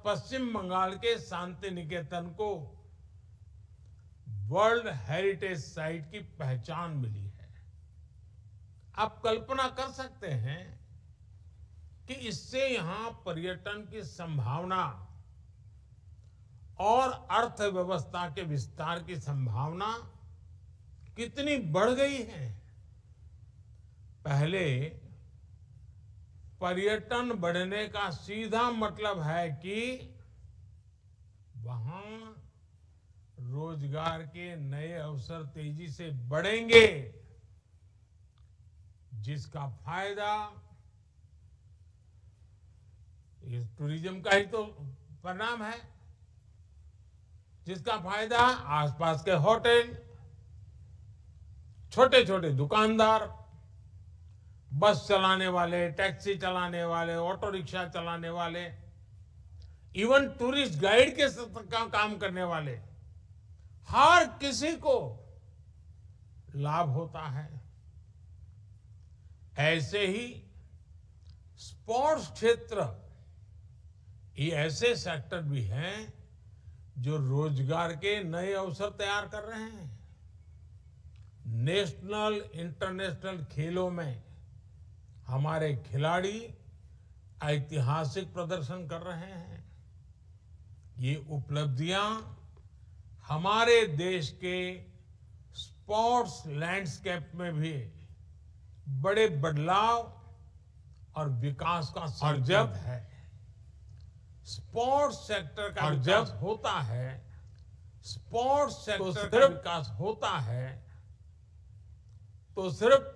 पश्चिम बंगाल के शांति निकेतन को world heritage site की पहचान मिली है। आप कल्पना कर सकते हैं कि इससे यहां पर्यटन की संभावना और अर्थव्यवस्था के विस्तार की संभावना कितनी बढ़ गई है। पहले पर्यटन बढ़ने का सीधा मतलब है कि वहां रोजगार के नए अवसर तेजी से बढ़ेंगे, जिसका फायदा इस टूरिज्म का ही तो परिणाम है, जिसका फायदा आसपास के होटल, छोटे छोटे दुकानदार, बस चलाने वाले, टैक्सी चलाने वाले, ऑटो रिक्शा चलाने वाले, इवन टूरिस्ट गाइड के काम करने वाले, हर किसी को लाभ होता है। ऐसे ही स्पोर्ट्स क्षेत्र, ये ऐसे सेक्टर भी हैं जो रोजगार के नए अवसर तैयार कर रहे हैं। नेशनल इंटरनेशनल खेलों में हमारे खिलाड़ी ऐतिहासिक प्रदर्शन कर रहे हैं। ये उपलब्धियां हमारे देश के स्पोर्ट्स लैंडस्केप में भी बड़े बदलाव और विकास का संकेत है। स्पोर्ट्स सेक्टर का विकास होता है, स्पोर्ट्स सेक्टर का विकास होता है तो सिर्फ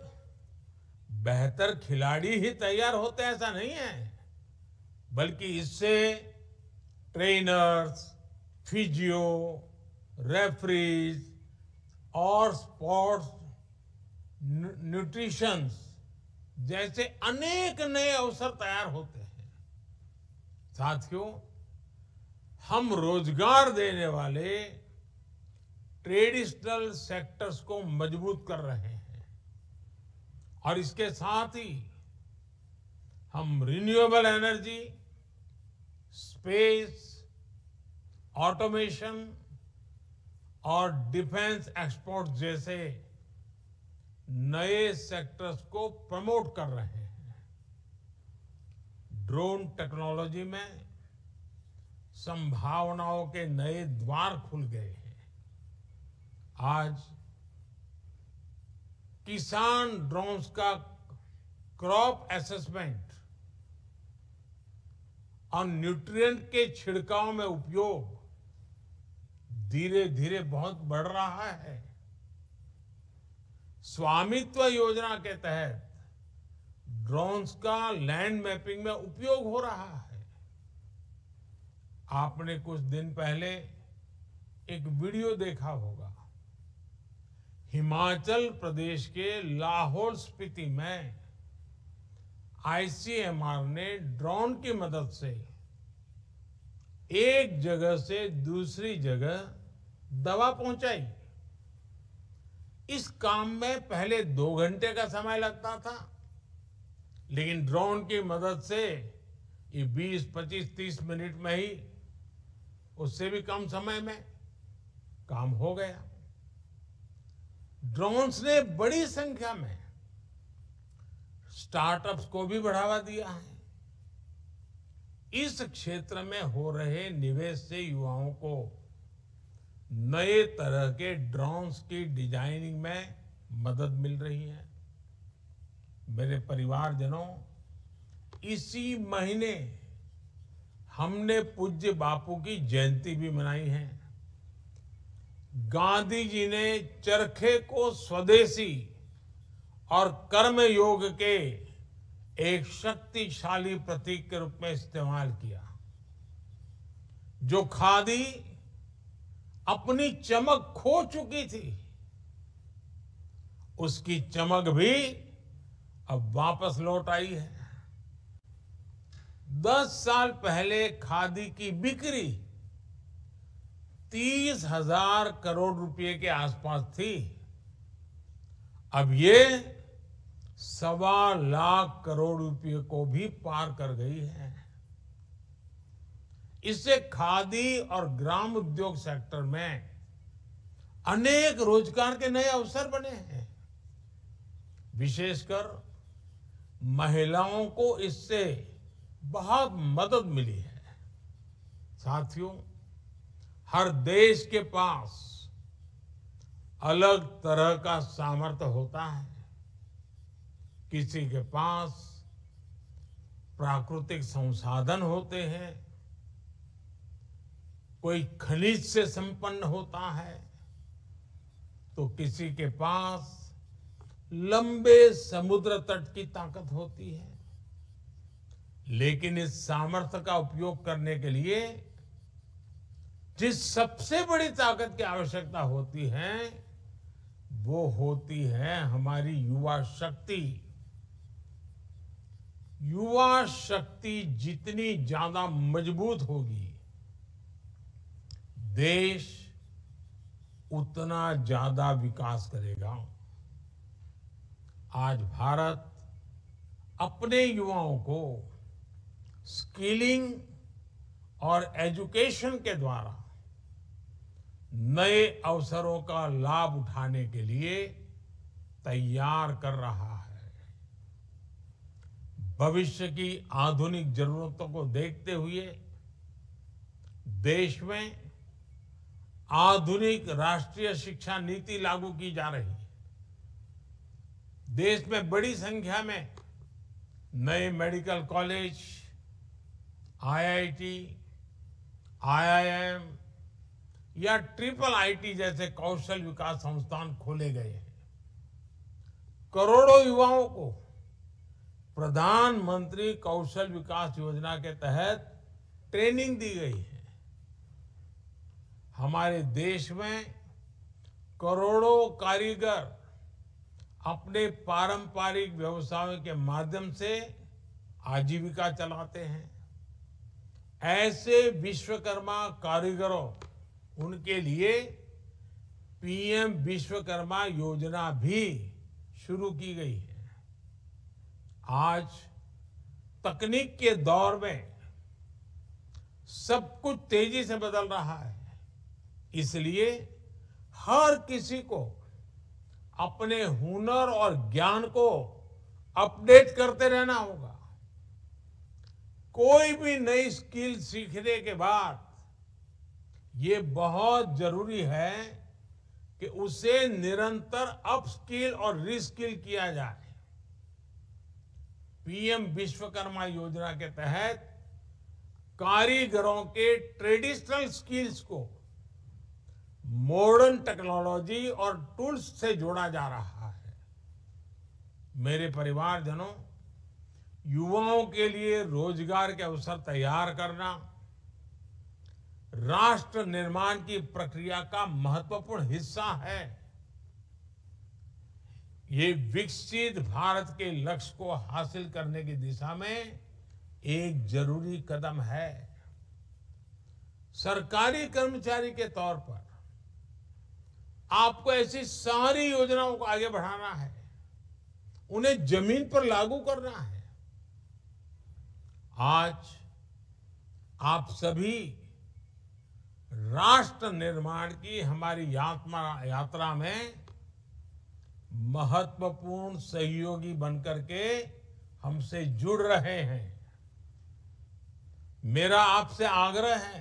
बेहतर खिलाड़ी ही तैयार होते हैं ऐसा नहीं है, बल्कि इससे ट्रेनर्स, फिजियो, रेफरीज और स्पोर्ट्स न्यूट्रिशंस जैसे अनेक नए अवसर तैयार होते हैं। साथियों, हम रोजगार देने वाले ट्रेडिशनल सेक्टर्स को मजबूत कर रहे हैं और इसके साथ ही हम रिन्यूएबल एनर्जी, स्पेस, ऑटोमेशन और डिफेंस एक्सपोर्ट जैसे नए सेक्टर्स को प्रमोट कर रहे हैं। ड्रोन टेक्नोलॉजी में संभावनाओं के नए द्वार खुल गए हैं। आज किसान ड्रोन्स का क्रॉप असेसमेंट और न्यूट्रिएंट के छिड़काव में उपयोग धीरे धीरे बहुत बढ़ रहा है। स्वामित्व योजना के तहत ड्रोन्स का लैंड मैपिंग में उपयोग हो रहा है। आपने कुछ दिन पहले एक वीडियो देखा होगा। हिमाचल प्रदेश के लाहौल स्पीति में आईसीएमआर ने ड्रोन की मदद से एक जगह से दूसरी जगह दवा पहुंचाई। इस काम में पहले 2 घंटे का समय लगता था, लेकिन ड्रोन की मदद से ये 20, 25, 30 मिनट में ही, उससे भी कम समय में काम हो गया। ड्रोन्स ने बड़ी संख्या में स्टार्टअप्स को भी बढ़ावा दिया है। इस क्षेत्र में हो रहे निवेश से युवाओं को नए तरह के ड्रोन्स की डिजाइनिंग में मदद मिल रही है। मेरे परिवारजनों, इसी महीने हमने पूज्य बापू की जयंती भी मनाई है। गांधी जी ने चरखे को स्वदेशी और कर्मयोग के एक शक्तिशाली प्रतीक के रूप में इस्तेमाल किया। जो खादी अपनी चमक खो चुकी थी, उसकी चमक भी अब वापस लौट आई है। 10 साल पहले खादी की बिक्री 30,000 करोड़ रुपए के आसपास थी। अब ये 1.25 लाख करोड़ रुपए को भी पार कर गई है। इससे खादी और ग्राम उद्योग सेक्टर में अनेक रोजगार के नए अवसर बने हैं। विशेषकर महिलाओं को इससे बहुत मदद मिली है। साथियों, हर देश के पास अलग तरह का सामर्थ्य होता है। किसी के पास प्राकृतिक संसाधन होते हैं, कोई खनिज से संपन्न होता है, तो किसी के पास लंबे समुद्र तट की ताकत होती है। लेकिन इस सामर्थ्य का उपयोग करने के लिए जिस सबसे बड़ी ताकत की आवश्यकता होती है, वो होती है हमारी युवा शक्ति। युवा शक्ति जितनी ज्यादा मजबूत होगी, देश उतना ज्यादा विकास करेगा। आज भारत अपने युवाओं को स्किलिंग और एजुकेशन के द्वारा नए अवसरों का लाभ उठाने के लिए तैयार कर रहा है। भविष्य की आधुनिक जरूरतों को देखते हुए देश में आधुनिक राष्ट्रीय शिक्षा नीति लागू की जा रही है। देश में बड़ी संख्या में नए मेडिकल कॉलेज, आईआईटी, आईआईएम या ट्रिपल आईटी जैसे कौशल विकास संस्थान खोले गए हैं। करोड़ों युवाओं को प्रधानमंत्री कौशल विकास योजना के तहत ट्रेनिंग दी गई है। हमारे देश में करोड़ों कारीगर अपने पारंपरिक व्यवसायों के माध्यम से आजीविका चलाते हैं। ऐसे विश्वकर्मा कारीगरों, उनके लिए पीएम विश्वकर्मा योजना भी शुरू की गई है। आज तकनीक के दौर में सब कुछ तेजी से बदल रहा है, इसलिए हर किसी को अपने हुनर और ज्ञान को अपडेट करते रहना होगा। कोई भी नई स्किल सीखने के बाद ये बहुत जरूरी है कि उसे निरंतर अपस्किल और रिस्किल किया जाए। पीएम विश्वकर्मा योजना के तहत कारीगरों के ट्रेडिशनल स्किल्स को मॉडर्न टेक्नोलॉजी और टूल्स से जोड़ा जा रहा है। मेरे परिवारजनों, युवाओं के लिए रोजगार के अवसर तैयार करना राष्ट्र निर्माण की प्रक्रिया का महत्वपूर्ण हिस्सा है। ये विकसित भारत के लक्ष्य को हासिल करने की दिशा में एक जरूरी कदम है। सरकारी कर्मचारी के तौर पर आपको ऐसी सारी योजनाओं को आगे बढ़ाना है, उन्हें जमीन पर लागू करना है। आज आप सभी राष्ट्र निर्माण की हमारी यात्रा में महत्वपूर्ण सहयोगी बनकर के हमसे जुड़ रहे हैं। मेरा आपसे आग्रह है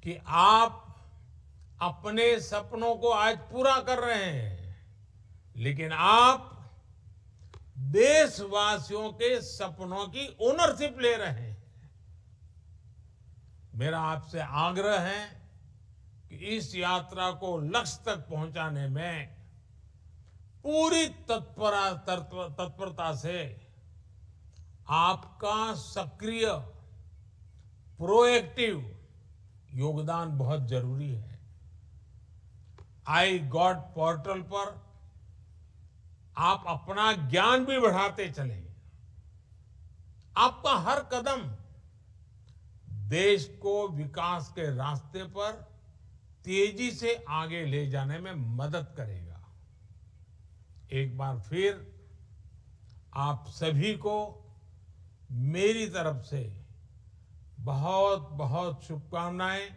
कि आप अपने सपनों को आज पूरा कर रहे हैं, लेकिन आप देशवासियों के सपनों की ओनरशिप ले रहे हैं। मेरा आपसे आग्रह है कि इस यात्रा को लक्ष्य तक पहुंचाने में पूरी तत्परता से आपका सक्रिय, प्रोएक्टिव योगदान बहुत जरूरी है। आई गॉट पोर्टल पर आप अपना ज्ञान भी बढ़ाते चलें। आपका हर कदम देश को विकास के रास्ते पर तेजी से आगे ले जाने में मदद करेगा। एक बार फिर आप सभी को मेरी तरफ से बहुत बहुत शुभकामनाएं।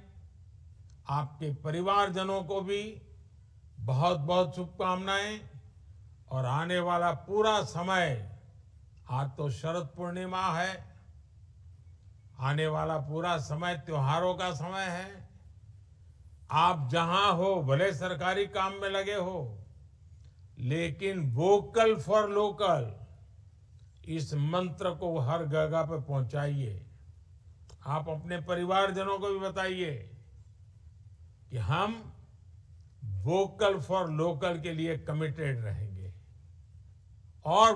आपके परिवारजनों को भी बहुत बहुत शुभकामनाएं। और आने वाला पूरा समय, आज तो शरद पूर्णिमा है, आने वाला पूरा समय त्योहारों का समय है। आप जहां हो, भले सरकारी काम में लगे हो, लेकिन वोकल फॉर लोकल इस मंत्र को हर जगह पे पहुंचाइए। आप अपने परिवारजनों को भी बताइए कि हम वोकल फॉर लोकल के लिए कमिटेड रहेंगे और